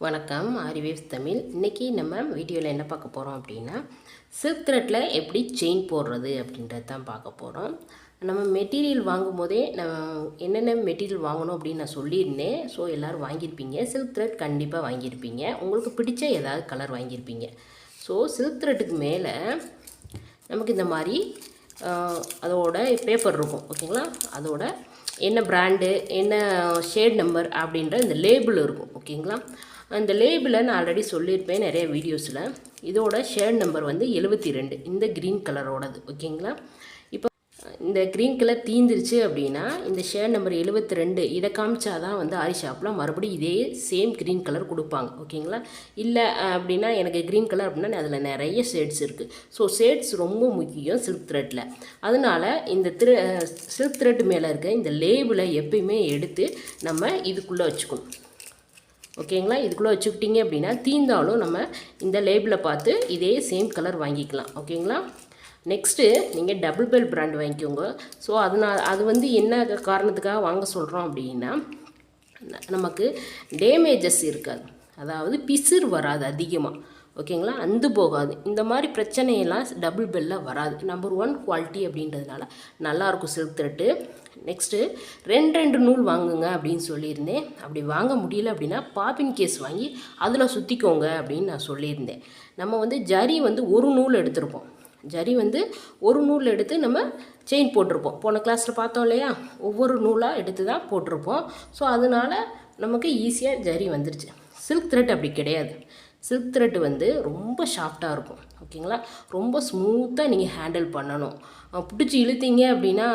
வணக்கம் ஆரிவேவ்ஸ் தமிழ். இன்றைக்கி நம்ம வீடியோவில் என்ன பார்க்க போகிறோம் அப்படின்னா, சில்க் த்ரெட்டில் எப்படி செயின் போடுறது அப்படின்றது தான் பார்க்க போகிறோம். நம்ம மெட்டீரியல் வாங்கும் போதே நான் என்னென்ன மெட்டீரியல் வாங்கணும் அப்படின்னு நான் சொல்லியிருந்தேன். ஸோ எல்லோரும் வாங்கியிருப்பீங்க. சில்க் த்ரெட் கண்டிப்பாக வாங்கியிருப்பீங்க. உங்களுக்கு பிடிச்ச ஏதாவது கலர் வாங்கியிருப்பீங்க. ஸோ சில்க் த்ரெட்டுக்கு மேலே நமக்கு இந்த மாதிரி அதோட பேப்பர் இருக்கும். ஓகேங்களா, அதோட என்ன பிராண்டு, என்ன ஷேட் நம்பர் அப்படின்ற இந்த லேபிள் இருக்கும். ஓகேங்களா, அந்த லேபிளை நான் ஆல்ரெடி சொல்லியிருப்பேன் நிறைய வீடியோஸில். இதோட ஷேட் நம்பர் வந்து 72, இந்த க்ரீன் கலரோடது. ஓகேங்களா, இப்போ இந்த க்ரீன் கலர் தீந்துருச்சு அப்படின்னா இந்த ஷேட் நம்பர் 72 இதை காமிச்சா தான் வந்து ஆரி ஷாப்பில் மறுபடியும் இதே சேம் க்ரீன் கலர் கொடுப்பாங்க. ஓகேங்களா, இல்லை அப்படின்னா எனக்கு க்ரீன் கலர் அப்படின்னா அதில் நிறைய ஷேட்ஸ் இருக்குது. ஸோ ஷேட்ஸ் ரொம்ப முக்கியம் சில்க் த்ரெட்டில். அதனால் இந்த சில்க் த்ரெட் மேலே இருக்க இந்த லேபிளை எப்பயுமே எடுத்து நம்ம இதுக்குள்ளே வச்சுக்கணும். ஓகேங்களா, இதுக்குள்ளே வச்சுக்கிட்டிங்க அப்படின்னா தீந்தாலும் நம்ம இந்த லேபிளை பார்த்து இதே சேம் கலர் வாங்கிக்கலாம். ஓகேங்களா, நெக்ஸ்ட்டு நீங்கள் டபுள் பெல் பிராண்ட் வாங்கிக்கோங்க. ஸோ அது வந்து என்ன காரணத்துக்காக வாங்க சொல்கிறோம் அப்படின்னா, நமக்கு டேமேஜஸ் இருக்காது, அதாவது பிசிறு வராது அதிகமாக. ஓகேங்களா, அந்து போகாது. இந்த மாதிரி பிரச்சனையெல்லாம் டபுள் பெல்லில் வராது. நம்பர் 1 குவாலிட்டி அப்படின்றதுனால நல்லாயிருக்கும் சில்க் த்ரெட்டு. நெக்ஸ்ட்டு ரெண்டு நூல் வாங்குங்க அப்படின்னு சொல்லியிருந்தேன். அப்படி வாங்க முடியல அப்படின்னா பாப்பின் கேஸ் வாங்கி அதில் சுற்றிக்கோங்க அப்படின்னு நான் சொல்லியிருந்தேன். நம்ம வந்து ஜரி வந்து ஒரு நூல் எடுத்திருப்போம். ஜரி வந்து ஒரு நூல் எடுத்து நம்ம செயின் போட்டிருப்போம். போன கிளாஸில் பார்த்தோம் இல்லையா, ஒவ்வொரு நூலாக எடுத்து தான் போட்டிருப்போம். ஸோ அதனால் நமக்கு ஈஸியாக ஜரி வந்துருச்சு. சில்க் த்ரெட் அப்படி கிடையாது. சில்க் த்ரெட் வந்து ரொம்ப சாஃப்டாக இருக்கும். ஓகேங்களா, ரொம்ப ஸ்மூத்தாக நீங்கள் ஹேண்டில் பண்ணணும். பிடிச்சி இழுத்தீங்க அப்படின்னா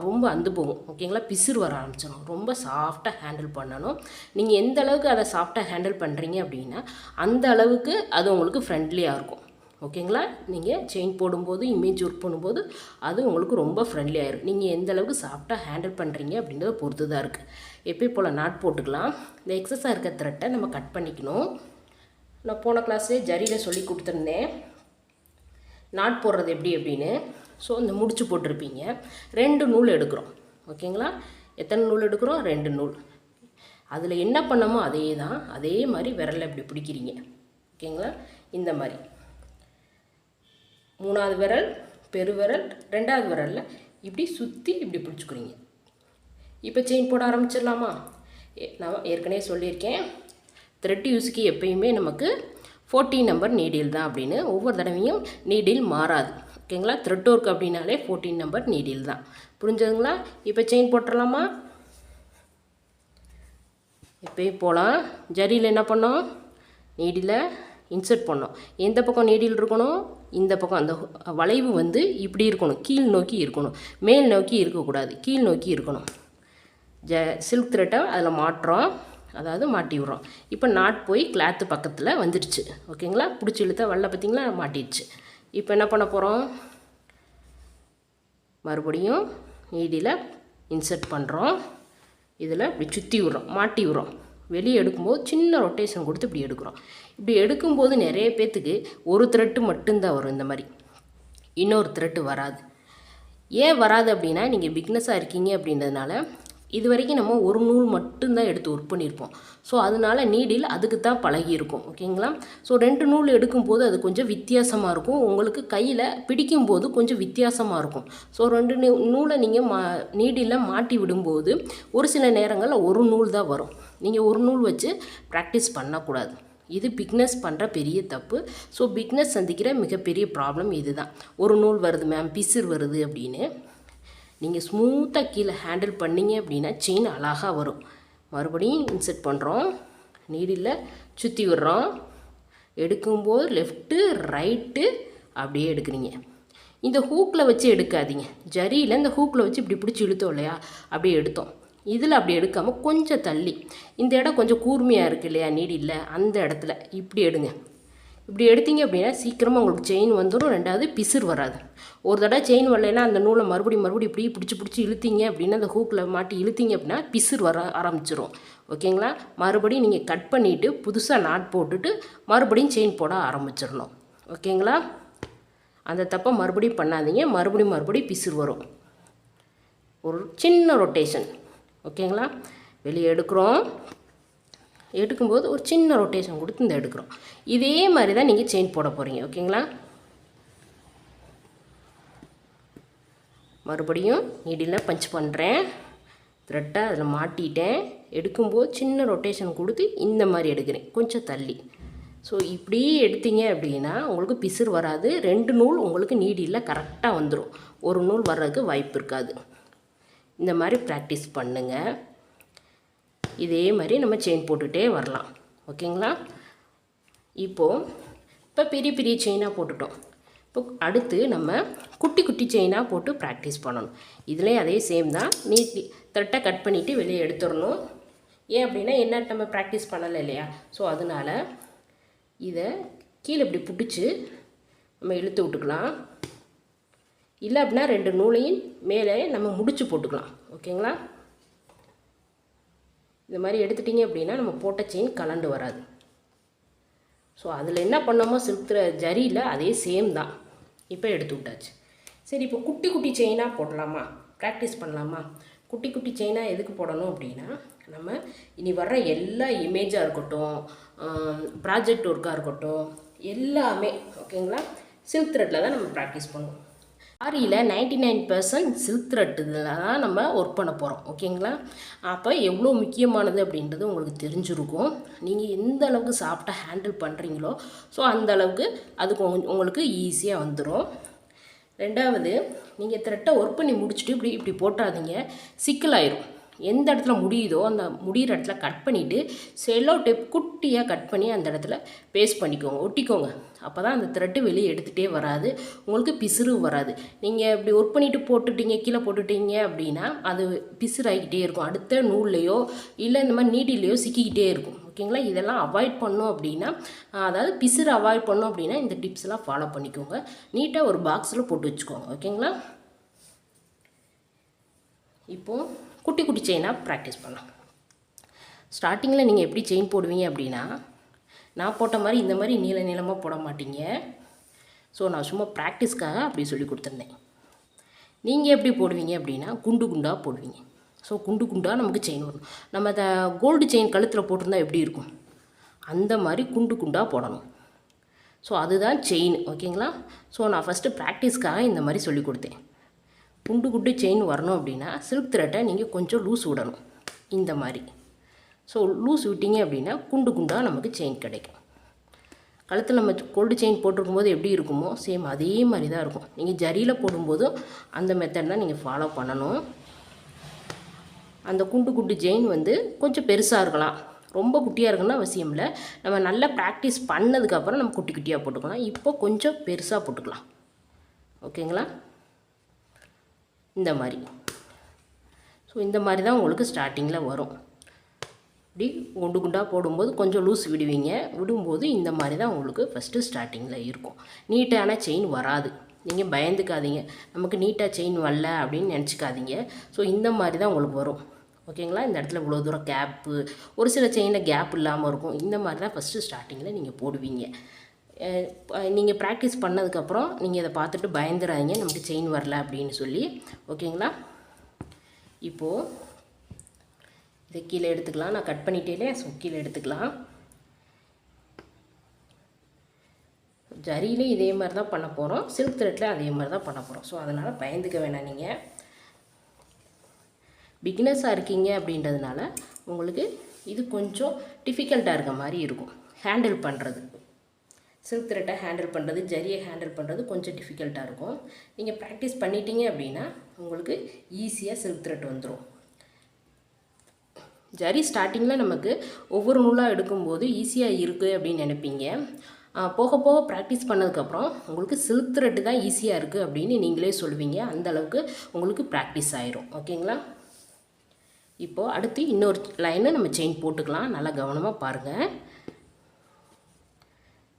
ரொம்ப அந்து போகும். ஓகேங்களா, பிசிறு வர ஆரம்பிச்சிடும். ரொம்ப சாஃப்டாக ஹேண்டில் பண்ணணும். நீங்கள் எந்த அளவுக்கு அதை சாஃப்டாக ஹேண்டில் பண்ணுறீங்க அப்படின்னா அந்த அளவுக்கு அது உங்களுக்கு ஃப்ரெண்ட்லியாக இருக்கும். ஓகேங்களா, நீங்கள் செயின் போடும்போது இமேஜ் ஒர்க் பண்ணும்போது அது உங்களுக்கு ரொம்ப ஃப்ரெண்ட்லியாக இருக்கும். நீங்கள் எந்த அளவுக்கு சாஃப்டாக ஹேண்டில் பண்ணுறீங்க அப்படின்றத பொறுத்து தான் இருக்குது. எப்பயும் போல் நாட் போட்டுக்கலாம். இந்த எக்ஸஸாக இருக்க த்ரெட்டை நம்ம கட் பண்ணிக்கணும். நான் போன கிளாஸ்லேயே ஜரியில் சொல்லி கொடுத்துருந்தேன் நாட் போடுறது எப்படி அப்படின்னு. ஸோ இந்த முடிச்சு போட்டிருப்பீங்க. 2 நூல் எடுக்கிறோம். ஓகேங்களா, எத்தனை நூல் எடுக்கிறோம்? 2 நூல். அதில் என்ன பண்ணமோ அதே தான், அதே மாதிரி விரலில் இப்படி பிடிக்கிறீங்க. ஓகேங்களா, இந்த மாதிரி 3வது விரல் பெருவிரல் 2வது விரலில் இப்படி சுற்றி இப்படி பிடிச்சிக்கிறீங்க. இப்போ செயின் போட ஆரம்பிச்சிடலாமா? நான் ஏற்கனவே சொல்லியிருக்கேன், த்ரெட் யூஸுக்கு எப்பயுமே நமக்கு 14 நம்பர் நீடில் தான் அப்படின்னு. ஒவ்வொரு தடவையும் நீடில் மாறாது. ஓகேங்களா, த்ரெட் ஒர்க் அப்படின்னாலே 14 நம்பர் நீடில் தான். புரிஞ்சதுங்களா? இப்போ செயின் போட்டுடலாமா? இப்போயும் போகலாம். ஜரியில் என்ன பண்ணோம்? நீடில் இன்சர்ட் பண்ணோம். எந்த பக்கம் நீடில் இருக்கணும்? இந்த பக்கம். அந்த வளைவு வந்து இப்படி இருக்கணும், கீழ் நோக்கி இருக்கணும், மேல் நோக்கி இருக்கக்கூடாது, கீழ் நோக்கி இருக்கணும். சில்க் த்ரெட்டை அதில் மாட்டுறோம், அதாவது மாட்டி விட்றோம். இப்போ நாட் போய் கிளாத்து பக்கத்தில் வந்துடுச்சு. ஓகேங்களா, பிடிச்சி இழுத்தா வரல, பார்த்திங்களா, மாட்டிடுச்சு. இப்போ என்ன பண்ண போகிறோம்? மறுபடியும் நீடியில் இன்சர்ட் பண்ணுறோம். இதில் இப்படி சுற்றி விட்றோம், மாட்டி விட்றோம். வெளியே எடுக்கும்போது சின்ன ரொட்டேஷன் கொடுத்து இப்படி எடுக்கிறோம். இப்படி எடுக்கும்போது நிறைய பேர்த்துக்கு ஒரு த்ரெட்டு மட்டும்தான் வரும். இந்த மாதிரி இன்னொரு த்ரெட்டு வராது. ஏன் வராது அப்படின்னா, நீங்கள் பிக்னஸாக இருக்கீங்க அப்படின்றதுனால இது வரைக்கும் நம்ம ஒரு நூல் மட்டும்தான் எடுத்து ஒர்க் பண்ணியிருப்போம். ஸோ அதனால் நீடில் அதுக்கு தான் பழகியிருக்கும். ஓகேங்களா, ஸோ 2 நூல் எடுக்கும்போது அது கொஞ்சம் வித்தியாசமாக இருக்கும். உங்களுக்கு கையில் பிடிக்கும்போது கொஞ்சம் வித்தியாசமாக இருக்கும். ஸோ 2 நூலை நீங்கள் நீடில் மாட்டி விடும்போது ஒரு சில நேரங்களில் ஒரு நூல் தான் வரும். நீங்கள் ஒரு நூல் வச்சு ப்ராக்டிஸ் பண்ணக்கூடாது. இது பிக்னஸ் பண்ணுற பெரிய தப்பு. ஸோ பிக்னஸ் சந்திக்கிற மிகப்பெரிய ப்ராப்ளம் இது தான். ஒரு நூல் வருது மேம், பிசிறு வருது அப்படின்னு. நீங்கள் ஸ்மூத்தாக கீழே ஹேண்டில் பண்ணிங்க அப்படின்னா செயின் அழகாக வரும். மறுபடியும் இன்சர்ட் பண்ணுறோம், நீடில் சுற்றி விடுறோம். எடுக்கும்போது லெஃப்ட்டு ரைட்டு அப்படியே எடுக்கிறீங்க. இந்த ஹூக்கில் வச்சு எடுக்காதீங்க. ஜரியில் இந்த ஹூக்கில் வச்சு இப்படி பிடிச்சி இழுத்தோம் இல்லையா, அப்படியே எடுத்தோம். இதில் அப்படி எடுக்காமல் கொஞ்சம் தள்ளி, இந்த இடம் கொஞ்சம் கூர்மையாக இருக்குது இல்லையா நீடில், அந்த இடத்துல இப்படி எடுங்க. இப்படி எடுத்தீங்க அப்படின்னா சீக்கிரமாக உங்களுக்கு செயின் வந்துடும். 2வது பிசிறு வராது. ஒரு தடவை செயின் வரலைன்னா அந்த நூலை மறுபடியும் இப்படி பிடிச்சி இழுத்தீங்க அப்படின்னா, அந்த ஹூக்கில் மாட்டி இழுத்தீங்க அப்படின்னா பிசிறு வர ஆரம்பிச்சிடும். ஓகேங்களா, மறுபடியும் நீங்கள் கட் பண்ணிவிட்டு புதுசாக நாட் போட்டுட்டு மறுபடியும் செயின் போட ஆரம்பிச்சிடணும். ஓகேங்களா, அந்த தப்பை மறுபடியும் பண்ணாதீங்க. மறுபடியும் பிசிறு வரும். ஒரு சின்ன ரொட்டேஷன். ஓகேங்களா, வெளியே எடுக்கிறோம், எடுக்கும்போது ஒரு சின்ன ரொட்டேஷன் கொடுத்து இந்த எடுக்கிறோம். இதே மாதிரி தான் நீங்கள் செயின் போட போகிறீங்க. ஓகேங்களா? மறுபடியும் நீடில் பஞ்ச் பண்ணுறேன். த்ரெட்டை அதில் மாட்டிட்டேன். எடுக்கும்போது சின்ன ரொட்டேஷன் கொடுத்து இந்த மாதிரி எடுக்கிறேன், கொஞ்சம் தள்ளி. ஸோ இப்படி எடுத்தீங்க அப்படின்னா உங்களுக்கு பிசுறு வராது. 2 நூல் உங்களுக்கு நீடில் கரெக்டாக வந்துடும். ஒரு நூல் வர்றதுக்கு வாய்ப்பு இருக்காது. இந்த மாதிரி ப்ராக்டிஸ் பண்ணுங்கள். இதே மாதிரி நம்ம செயின் போட்டுகிட்டே வரலாம். ஓகேங்களா? இப்போ பெரிய பெரிய செயினாக போட்டுட்டோம். இப்போ அடுத்து நம்ம குட்டி குட்டி செயினாக போட்டு ப்ராக்டிஸ் பண்ணணும். இதுலேயும் அதே சேம் தான். நீட்டி த்ரெட்டை கட் பண்ணிவிட்டு வெளியே எடுத்துடணும். ஏன் அப்படின்னா என்ன நம்ம ப்ராக்டிஸ் பண்ணலை இல்லையா? ஸோ அதனால் இதை கீழே இப்படி பிடிச்சி நம்ம இழுத்து விட்டுக்கலாம். இல்லை அப்படின்னா 2 நூலையும் மேலே நம்ம முடிச்சு போட்டுக்கலாம். ஓகேங்களா? இந்த மாதிரி எடுத்துட்டிங்க அப்படின்னா நம்ம போட்ட செயின் கலண்டு வராது. ஸோ அதில் என்ன பண்ணோமோ சில்க் ஜரியில் அதே சேம் தான். இப்போ எடுத்து விட்டாச்சு. சரி, இப்போ குட்டி குட்டி செயினாக போடலாமா? ப்ராக்டிஸ் பண்ணலாமா? குட்டி குட்டி செயினாக எதுக்கு போடணும் அப்படின்னா நம்ம இனி வர்ற எல்லா இமேஜாக இருக்கட்டும், ப்ராஜெக்ட் ஒர்க்காக இருக்கட்டும், எல்லாமே ஓகேங்களா சில்க் த்ரெட்டில் தான் நம்ம ப்ராக்டிஸ் பண்ணுவோம். ஆரியில் 99% சில்க் த்ரெட் இதில் தான் நம்ம ஒர்க் பண்ண போகிறோம். ஓகேங்களா? அப்போ எவ்வளோ முக்கியமானது அப்படின்றது உங்களுக்கு தெரிஞ்சிருக்கும். நீங்கள் எந்த அளவுக்கு சாஃப்டாக ஹேண்டில் பண்ணுறீங்களோ ஸோ அந்த அளவுக்கு அதுக்கு உங்களுக்கு ஈஸியாக வந்துடும். 2வது, நீங்கள் த்ரெட்டை ஒர்க் பண்ணி முடிச்சுட்டு இப்படி போட்டாதீங்க, சிக்கலாயிரும். எந்த இடத்துல முடியுதோ அந்த முடிகிற இடத்துல கட் பண்ணிவிட்டு செல்லோ டேப் குட்டியாக கட் பண்ணி அந்த இடத்துல பேஸ்ட் பண்ணிக்கோங்க, ஒட்டிக்கோங்க. அப்போ தான் அந்த த்ரெட்டு வெளியே எடுத்துகிட்டே வராது, உங்களுக்கு பிசுறு வராது. நீங்கள் இப்படி ஒர்க் பண்ணிவிட்டு போட்டுட்டீங்க, கீழே போட்டுட்டீங்க அப்படின்னா அது பிசுறாகிக்கிட்டே இருக்கும். அடுத்த நூல்லையோ இல்லை இந்த மாதிரி நீடிலையோ சிக்கிக்கிட்டே இருக்கும். ஓகேங்களா? இதெல்லாம் அவாய்ட் பண்ணோம் அப்படின்னா, அதாவது பிசுறு அவாய்ட் பண்ணோம் அப்படின்னா இந்த டிப்ஸ்லாம் ஃபாலோ பண்ணிக்கோங்க. நீட்டாக ஒரு பாக்ஸில் போட்டு வச்சுக்கோங்க. ஓகேங்களா? இப்போது குட்டி குட்டி செயினாக ப்ராக்டிஸ் பண்ணலாம். ஸ்டார்டிங்கில் நீங்கள் எப்படி செயின் போடுவீங்க அப்படின்னா, நான் போட்ட மாதிரி இந்த மாதிரி நீளமாக போட மாட்டீங்க. ஸோ நான் சும்மா ப்ராக்டிஸ்க்காக அப்படி சொல்லி கொடுத்துருந்தேன். நீங்கள் எப்படி போடுவீங்க அப்படின்னா குண்டு குண்டாக போடுவீங்க. ஸோ குண்டு குண்டாக நமக்கு செயின் வரும். நம்ம அந்த கோல்டு செயின் கழுத்தில் போட்டிருந்தா எப்படி இருக்கும், அந்த மாதிரி குண்டு குண்டாக போடணும். ஸோ அதுதான் செயின். ஓகேங்களா? ஸோ நான் ஃபஸ்ட்டு ப்ராக்டிஸ்க்காக இந்த மாதிரி சொல்லி கொடுத்தேன். குண்டு குண்டு செயின் வரணும் அப்படின்னா சில்க் த்ரெட்டை நீங்கள் கொஞ்சம் லூஸ் விடணும் இந்த மாதிரி. ஸோ லூஸ் விட்டிங்க அப்படின்னா குண்டு குண்டாக நமக்கு செயின் கிடைக்கும். கழுத்தில் நம்ம கோல்டு செயின் போட்டிருக்கும் போது எப்படி இருக்குமோ சேம் அதே மாதிரி தான் இருக்கும். நீங்கள் ஜரியில் போடும்போதும் அந்த மெத்தட் தான் நீங்கள் ஃபாலோ பண்ணணும். அந்த குண்டு குண்டு செயின் கொஞ்சம் பெருசாக இருக்கலாம், ரொம்ப குட்டியாக இருக்குன்னு அவசியம் இல்லை. நம்ம நல்லா ப்ராக்டிஸ் பண்ணதுக்கப்புறம் நம்ம குட்டி குட்டியாக போட்டுக்கலாம். இப்போ கொஞ்சம் பெருசாக போட்டுக்கலாம். ஓகேங்களா? இந்த மாதிரி. ஸோ இந்த மாதிரி தான் உங்களுக்கு ஸ்டார்டிங்கில் வரும். இப்படி குண்டு குண்டாக போடும்போது கொஞ்சம் லூஸ் விடுவீங்க. விடும்போது இந்த மாதிரி தான் உங்களுக்கு ஃபஸ்ட்டு ஸ்டார்டிங்கில் இருக்கும். நீட்டான செயின் வராது. நீங்கள் பயந்துக்காதீங்க, நமக்கு நீட்டாக செயின் வரல அப்படின்னு நினச்சிக்காதீங்க. ஸோ இந்த மாதிரி தான் உங்களுக்கு வரும். ஓகேங்களா? இந்த இடத்துல இவ்வளோ தூரம் கேப்பு, ஒரு சில செயினில் கேப் இல்லாமல் இருக்கும். இந்த மாதிரி தான் ஃபஸ்ட்டு ஸ்டார்டிங்கில் நீங்கள் போடுவீங்க. நீங்கள் ப்ராக்டிஸ் பண்ணதுக்கப்புறம் நீங்கள் இதை பார்த்துட்டு பயந்துடாதீங்க நமக்கு செயின் வரல அப்படின்னு சொல்லி. ஓகேங்களா? இப்போது இதை கீழே எடுத்துக்கலாம். நான் கட் பண்ணிட்டேனே, ஸோ கீழே எடுத்துக்கலாம். ஜரியிலே இதே மாதிரி தான் பண்ண போகிறோம், சில்க் த்ரெட்டில் அதே மாதிரி தான் பண்ண போகிறோம். ஸோ அதனால் பயந்துக்க வேணாம். நீங்கள் பிகினர்ஸாக இருக்கீங்க அப்படின்றதுனால உங்களுக்கு இது கொஞ்சம் டிஃபிகல்ட்டாக இருக்க மாதிரி இருக்கும் ஹேண்டில் பண்ணுறது. சில்க் த்ரெட்டை ஹேண்டில் பண்ணுறது, ஜரியை ஹேண்டில் பண்ணுறது கொஞ்சம் டிஃபிகல்ட்டாக இருக்கும். நீங்கள் ப்ராக்டிஸ் பண்ணிட்டீங்க அப்படின்னா உங்களுக்கு ஈஸியாக சில்க் த்ரெட் வந்துடும். ஜரி ஸ்டார்டிங்கில் நமக்கு ஒவ்வொரு நூலாக எடுக்கும்போது ஈஸியாக இருக்குது அப்படின்னு நினைப்பீங்க. போக போக ப்ராக்டிஸ் பண்ணதுக்கப்புறம் உங்களுக்கு சில்க் த்ரெட்டு தான் ஈஸியாக இருக்குது அப்படின்னு நீங்களே சொல்லுவீங்க. அந்தளவுக்கு உங்களுக்கு ப்ராக்டிஸ் ஆயிரும். ஓகேங்களா? இப்போது அடுத்து இன்னொரு லைனை நம்ம செயின் போட்டுக்கலாம். நல்லா கவனமாக பாருங்கள்.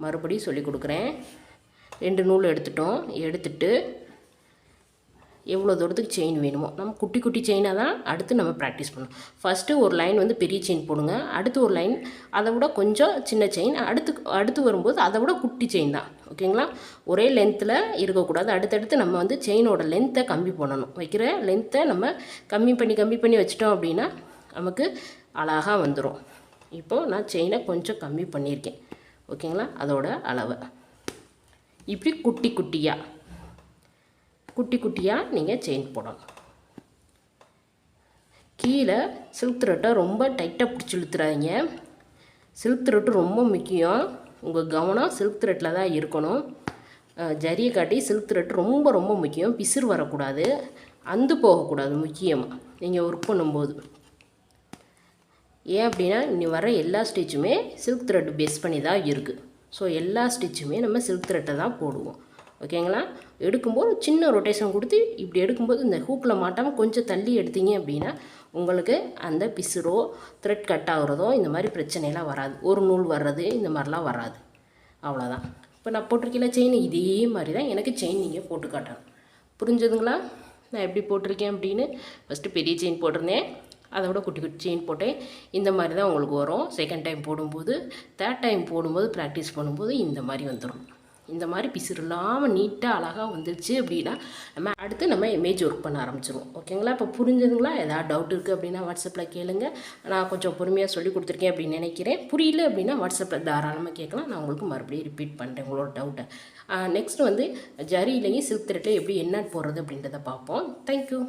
மறுபடியும் சொல்லி கொடுக்குறேன். 2 நூல் எடுத்துட்டு எவ்வளோ தூரத்துக்கு செயின் வேணுமோ நம்ம குட்டி குட்டி செயினாக தான் அடுத்து நம்ம ப்ராக்டிஸ் பண்ணணும். ஃபஸ்ட்டு ஒரு லைன் பெரிய செயின் போடுங்க, அடுத்து ஒரு லைன் அதை விட கொஞ்சம் சின்ன செயின், அடுத்து வரும்போது அதை விட குட்டி செயின் தான். ஓகேங்களா? ஒரே லென்த்தில் இருக்கக்கூடாது. அடுத்தடுத்து நம்ம செயினோட லென்த்தை கம்மி பண்ணணும். வைக்கிற லென்த்தை நம்ம கம்மி பண்ணி வச்சிட்டோம் அப்படின்னா நமக்கு அழகாக வந்துடும். இப்போது நான் செயினை கொஞ்சம் கம்மி பண்ணியிருக்கேன். ஓகேங்களா, அதோட அளவை இப்படி குட்டி குட்டியாக நீங்கள் செயின் போடணும். கீழே சில்க் த்ரெட்டை ரொம்ப டைட்டாக பிடிச்சி இழுத்துறாதீங்க. சில்க் த்ரெட்டு ரொம்ப முக்கியம். உங்கள் கவனம் சில்க் த்ரெட்டில் தான் இருக்கணும். ஜரியை காட்டி சில்க் த்ரெட் ரொம்ப ரொம்ப முக்கியம். பிசிறு வரக்கூடாது, அந்து போகக்கூடாது. முக்கியமாக நீங்கள் ஒர்க் பண்ணும்போது ஏன் அப்படின்னா இனி வர எல்லா ஸ்டிச்சுமே சில்க் த்ரெட் பேஸ் பண்ணி தான் இருக்குது. ஸோ எல்லா ஸ்டிச்சுமே நம்ம சில்க் த்ரெட்டை தான் போடுவோம். ஓகேங்களா, எடுக்கும்போது சின்ன ரொட்டேஷன் கொடுத்து இப்படி எடுக்கும்போது இந்த ஹூக்கில் மாட்டாமல் கொஞ்சம் தள்ளி எடுத்தீங்க அப்படின்னா உங்களுக்கு அந்த பிசுறோ த்ரெட் கட் ஆகுறதோ இந்த மாதிரி பிரச்சனைலாம் வராது. ஒரு நூல் வர்றது இந்த மாதிரிலாம் வராது. அவ்வளோதான். இப்போ நான் போட்டிருக்கேன் செயின், இதே மாதிரி தான் எனக்கு செயின் நீங்கள் போட்டு காட்டணும். புரிஞ்சதுங்களா நான் எப்படி போட்டிருக்கேன் அப்படின்னு? ஃபஸ்ட்டு பெரிய செயின் போட்டிருந்தேன், அதை விட குட்டி செயின் போட்டேன். இந்த மாதிரி தான் உங்களுக்கு வரும். செகண்ட் டைம் போடும்போது, தேர்ட் டைம் போடும்போது ப்ராக்டிஸ் பண்ணும்போது இந்த மாதிரி வந்துடும். இந்த மாதிரி பிசுறு இல்லாமல் நீட்டாக அழகாக வந்துடுச்சு அப்படின்னா நம்ம அடுத்து நம்ம இமேஜ் ஒர்க் பண்ண ஆரம்பிச்சிடுவோம். ஓகேங்களா, இப்போ புரிஞ்சதுங்களா? ஏதாவது டவுட் இருக்குது அப்படின்னா வாட்ஸ்அப்பில் கேளுங்க. நான் கொஞ்சம் பொறுமையாக சொல்லி கொடுத்துருக்கேன் அப்படின்னு நினைக்கிறேன். புரியல அப்படின்னா வாட்ஸ்அப்பில் தாராளமாக கேட்கலாம். நான் உங்களுக்கு மறுபடியும் ரிப்பீட் பண்ணுறேன் உங்களோட டவுட்டை. நெக்ஸ்ட் வந்து ஜரியிலேயும் சில்க் த்ரெட்டில் எப்படி என்ன போடுறது அப்படின்றத பார்ப்போம். தேங்க்யூ.